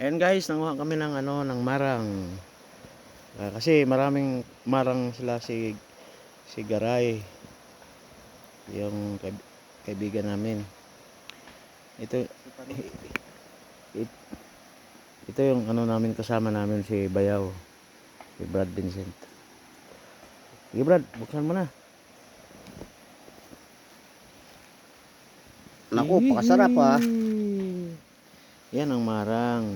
Ayan guys, nanguha kami ng ng marang. Kasi maraming marang sila si Garay, yung kaibigan namin. Ito ito yung namin, kasama namin si Bayaw, si Brad Vincent. Sige Brad, buksan mo na. Naku, pakasarap ha. Yan ang marang.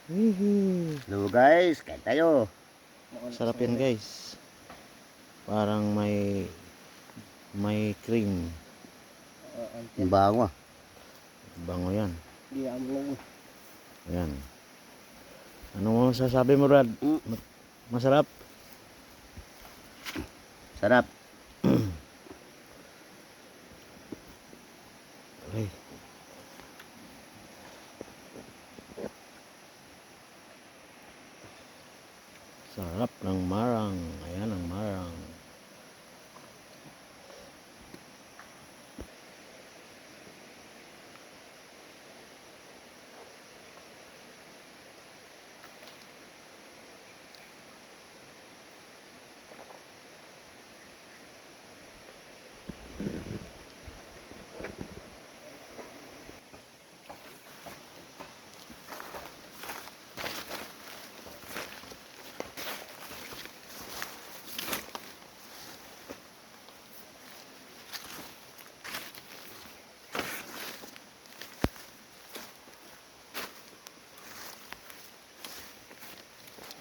Hello guys, kain tayo. Sarap yan guys. Parang may cream. Ang bango. Bango yan. Diyan. Yan. Ano mo sasabi mo Brad? Masarap? Sarap. Okay. Sarap ng marang. Ayan ang marang.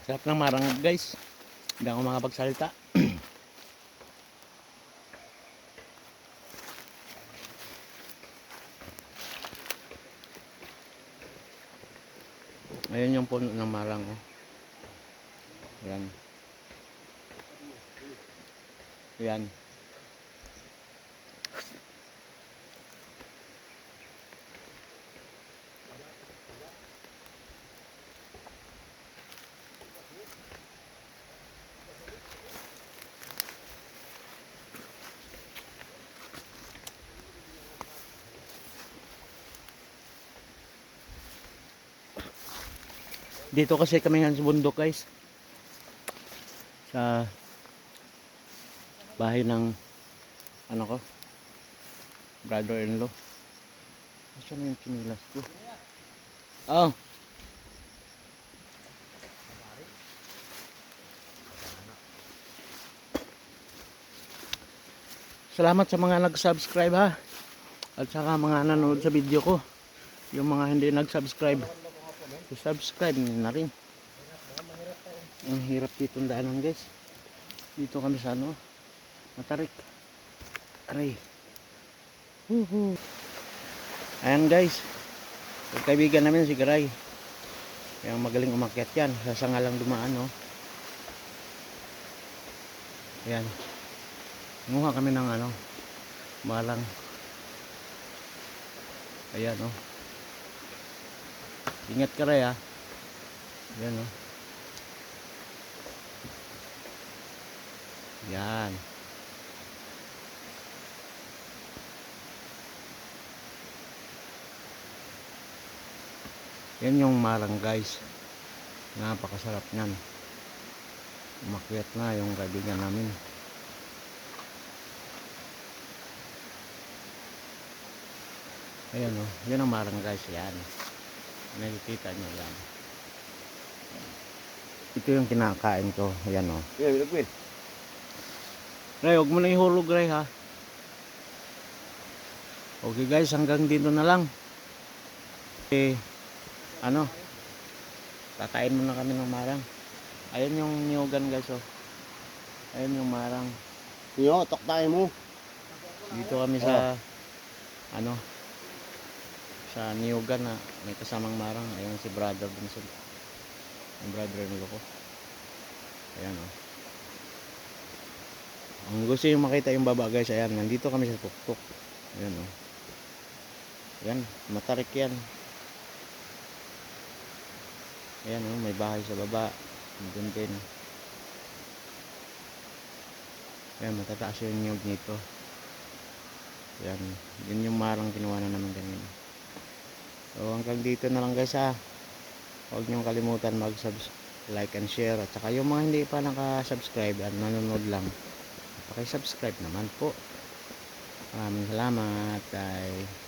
Sarap ng marang guys. Hindi ako makapagsalita. Ayan yung puno ng marang. Oh. Ayan. Ayan. Dito kasi kami nga sa bundok guys. Sa bahay ng ko, brother-in-law. Saan na yung chinilas ko? Oh. Salamat sa mga nag-subscribe ha. At saka mga nanonood sa video ko. Yung mga hindi nag-subscribe, subscribe na rin. Ang hirap dito ang daanan guys. Dito kami sa Matarik. Aray. Ayan guys. Yung kaibigan namin si Garay. Kaya magaling umakyat yan. Sasanga lang dumaan no. Ayan. Nguha kami ng malang. Ayan oh. Ingat ka rin ha. Ayan oh. Yan. Yan yung marang guys. Napakasarap nyan. Umakyat na yung kaibigan namin. Ayan o. Yan ang marang guys. Yan. Nakikita nyo yan. Ito yung kinakain ko. Ayan o. Ray, huwag mo na ihulog Ray ha. Okay guys, hanggang dito na lang. Kakain muna kami ng marang. Ayan yung niyugan guys oh. Ayan yung marang. Yo, tayo mo. Dito kami sa sa niyugan na may kasamang marang. Ayan si brother Vincent. Ang brother-in-law ko. Ayan oh. Ang gusto yung makita yung baba guys, ayan, nandito kami sa tuktok. Ayan oh. Ayan, Matarik yan. Ayan oh, may bahay sa baba. Doon din. Ayan, matataas yung niyog nito. Ayan, yun yung marang kinuha na naman kanina. So hanggang dito na lang guys ha. Huwag niyong kalimutan like and share. At saka yung mga hindi pa naka-subscribe at nanonood lang, paki-subscribe naman po. Maraming salamat. Bye.